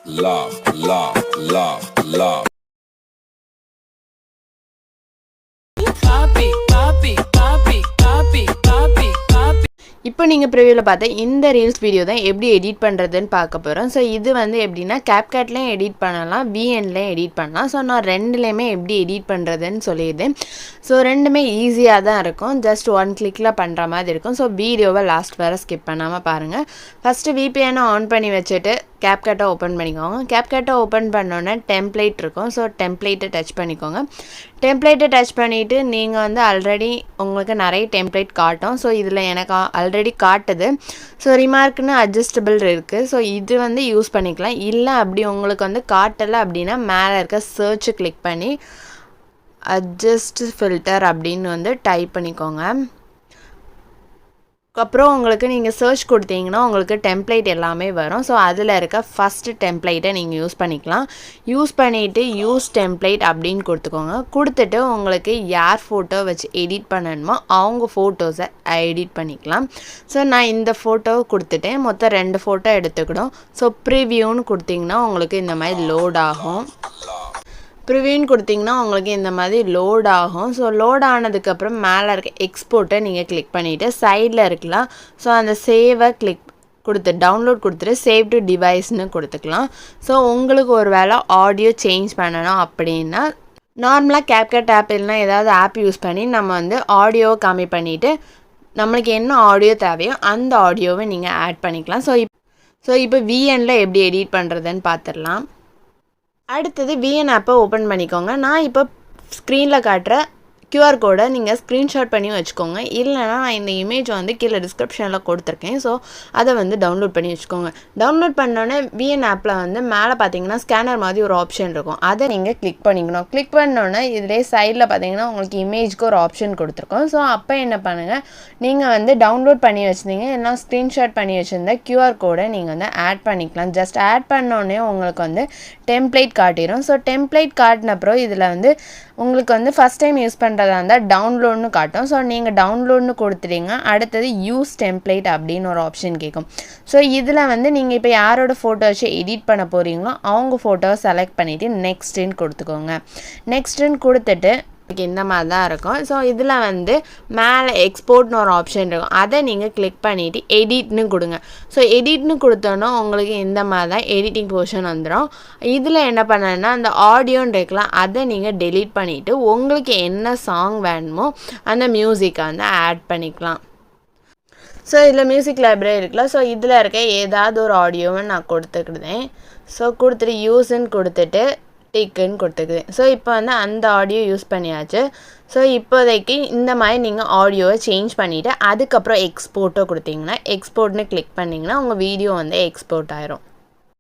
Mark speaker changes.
Speaker 1: love, love, love, love.
Speaker 2: இப்போ நீங்கள் ப்ரிவியூவில் பார்த்த இந்த ரீல்ஸ் வீடியோ தான் எப்படி எடிட் பண்ணுறதுன்னு பார்க்க போகிறோம். ஸோ இது வந்து எப்படின்னா கேப்கட்லேயும் எடிட் பண்ணலாம், விஎன்லேயும் எடிட் பண்ணலாம். ஸோ நான் ரெண்டுலேயுமே எப்படி எடிட் பண்ணுறதுன்னு சொல்லியிருந்தேன். ஸோ ரெண்டுமே ஈஸியாக தான் இருக்கும், ஜஸ்ட் ஒன் கிளிக்கில் பண்ணுற மாதிரி இருக்கும். ஸோ வீடியோவை லாஸ்ட் வர ஸ்கிப் பண்ணாமல் பாருங்கள். ஃபஸ்ட்டு விபிஎனை ஆன் பண்ணி வச்சுட்டு கேப்கட்டை ஓப்பன் பண்ணிக்கோங்க. கேப்கட்டை ஓப்பன் பண்ணோன்னே டெம்ப்ளேட் இருக்கும். ஸோ டெம்ப்ளேட்டை டச் பண்ணிக்கோங்க. டெம்ப்ளேட்டை டச் பண்ணிவிட்டு நீங்கள் வந்து ஆல்ரெடி உங்களுக்கு நிறைய டெம்ப்ளேட் காட்டும். ஸோ இதில் எனக்கு ஆல்ரெடி காட்டுது. ஸோ ரிமார்க்னு அட்ஜஸ்டபிள் இருக்குது. ஸோ இது வந்து யூஸ் பண்ணிக்கலாம். இல்லை அப்படி உங்களுக்கு வந்து காட்டலை அப்படின்னா மேலே இருக்க சர்ச்சு கிளிக் பண்ணி அட்ஜஸ்ட் ஃபில்டர் அப்படின்னு வந்து டைப் பண்ணிக்கோங்க. அப்புறம் உங்களுக்கு நீங்கள் சர்ச் கொடுத்தீங்கன்னா உங்களுக்கு டெம்ப்ளேட் எல்லாமே வரும். ஸோ அதில் இருக்க ஃபஸ்ட்டு டெம்ப்ளேட்டை நீங்கள் யூஸ் பண்ணிக்கலாம். யூஸ் பண்ணிவிட்டு யூஸ் டெம்ப்ளேட் அப்படின்னு கொடுத்துக்கோங்க. கொடுத்துட்டு உங்களுக்கு யார் ஃபோட்டோ வச்சு எடிட் பண்ணணுமோ அவங்க ஃபோட்டோஸை எடிட் பண்ணிக்கலாம். ஸோ நான் இந்த ஃபோட்டோ கொடுத்துட்டேன். மொத்தம் 2 ஃபோட்டோ எடுத்துக்கிடும். ஸோ ப்ரிவியூன்னு கொடுத்திங்கன்னா உங்களுக்கு இந்த மாதிரி லோட் ஆகும். ப்ரிவியூன்னு கொடுத்திங்கன்னா உங்களுக்கு இந்த மாதிரி லோட் ஆகும். ஸோ லோட் ஆனதுக்கப்புறம் மேலே இருக்க எக்ஸ்போர்ட்டை நீங்கள் கிளிக் பண்ணிவிட்டு சைடில் இருக்கலாம். ஸோ அந்த சேவை கிளிக் கொடுத்து டவுன்லோட் கொடுத்துட்டு சேவ் டு டிவைஸ்னு கொடுத்துக்கலாம். ஸோ உங்களுக்கு ஒரு வேளை ஆடியோ சேஞ்ச் பண்ணணும் அப்படின்னா நார்மலாக கேப்கட் ஆப் இல்லைனா ஏதாவது ஆப் யூஸ் பண்ணி நம்ம வந்து ஆடியோவை கம்மி பண்ணிவிட்டு நம்மளுக்கு என்ன ஆடியோ தேவையோ அந்த ஆடியோவை நீங்கள் ஆட் பண்ணிக்கலாம். ஸோ இப்போ விஎனில் எப்படி எடிட் பண்ணுறதுன்னு பார்த்துடலாம். அடுத்தது விஎன் ஆப்பை ஓப்பன் பண்ணிக்கோங்க. நான் இப்போ ஸ்க்ரீனில் காட்டுற QR கோடை நீங்கள் ஸ்க்ரீன்ஷாட் பண்ணி வச்சுக்கோங்க. இல்லைனா நான் இந்த இமேஜ் வந்து கீழே டிஸ்கிரிப்ஷனில் கொடுத்துருக்கேன். ஸோ அதை வந்து டவுன்லோட் பண்ணி வச்சுக்கோங்க. டவுன்லோட் பண்ணோன்னே விஎன் ஆப்பில் வந்து மேலே பார்த்தீங்கன்னா ஸ்கேனர் மாதிரி ஒரு ஆப்ஷன் இருக்கும். அதை நீங்கள் கிளிக் பண்ணிக்கணும். கிளிக் பண்ணோன்னே இதிலே சைடில் பார்த்தீங்கன்னா உங்களுக்கு இமேஜ்க்கு ஒரு ஆப்ஷன் கொடுத்துருக்கோம். ஸோ அப்போ என்ன பண்ணுங்கள், நீங்கள் வந்து டவுன்லோட் பண்ணி வச்சுருந்தீங்க இல்லைனா ஸ்க்ரீன்ஷாட் பண்ணி வச்சுருந்த QR கோடை நீங்கள் வந்து ஆட் பண்ணிக்கலாம். ஜஸ்ட் ஆட் பண்ணோன்னே உங்களுக்கு வந்து டெம்ப்ளேட் காட்டிடும். ஸோ டெம்ப்ளேட் காட்டினப்புறம் இதில் வந்து உங்களுக்கு வந்து ஃபஸ்ட் டைம் யூஸ் பண்ணுறதா இருந்தால் டவுன்லோட்னு காட்டும். ஸோ நீங்கள் டவுன்லோட்னு கொடுத்துட்டீங்க. அடுத்தது யூஸ் டெம்ப்ளேட் அப்படின்னு ஒரு ஆப்ஷன் கேட்கும். ஸோ இதில் வந்து நீங்கள் இப்போ யாரோட ஃபோட்டோ வச்சு எடிட் பண்ண போகிறீங்களோ அவங்க ஃபோட்டோவை செலக்ட் பண்ணிவிட்டு நெக்ஸ்ட்டுன்னு கொடுத்துக்கோங்க. நெக்ஸ்ட்டுன்னு கொடுத்துட்டு இந்த மாதிரி தான் இருக்கும். ஸோ இதில் வந்து மேலே எக்ஸ்போர்ட்னு ஒரு ஆப்ஷன் இருக்கும். அதை நீங்கள் கிளிக் பண்ணிவிட்டு எடிட்னு கொடுங்க. ஸோ எடிட்னு கொடுத்தோன்னா உங்களுக்கு இந்த மாதிரி தான் எடிட்டிங் போர்ஷன் வந்துடும். இதில் என்ன பண்ணணுன்னா அந்த ஆடியோன்னு இருக்கலாம், அதை நீங்கள் டெலீட் பண்ணிவிட்டு உங்களுக்கு என்ன சாங் வேணுமோ அந்த மியூசிக்கை வந்து ஆட் பண்ணிக்கலாம். ஸோ இதில் மியூசிக் லைப்ரரி இருக்குல்ல, ஸோ இதில் இருக்க ஏதாவது ஒரு ஆடியோவை நான் கொடுத்துக்கிட்டேன். ஸோ கொடுத்துட்டு யூஸ்ன்னு கொடுத்துட்டு டிக்குன்னு கொடுத்துக்குது. ஸோ இப்போ வந்து அந்த ஆடியோ யூஸ் பண்ணியாச்சு. ஸோ இப்போதைக்கு இந்த மாதிரி நீங்கள் ஆடியோவை சேஞ்ச் பண்ணிவிட்டு அதுக்கப்புறம் எக்ஸ்போர்ட்டோ கொடுத்தீங்கன்னா எக்ஸ்போர்ட்னு கிளிக் பண்ணிங்கன்னா உங்கள் வீடியோ வந்து எக்ஸ்போர்ட் ஆயிரும்.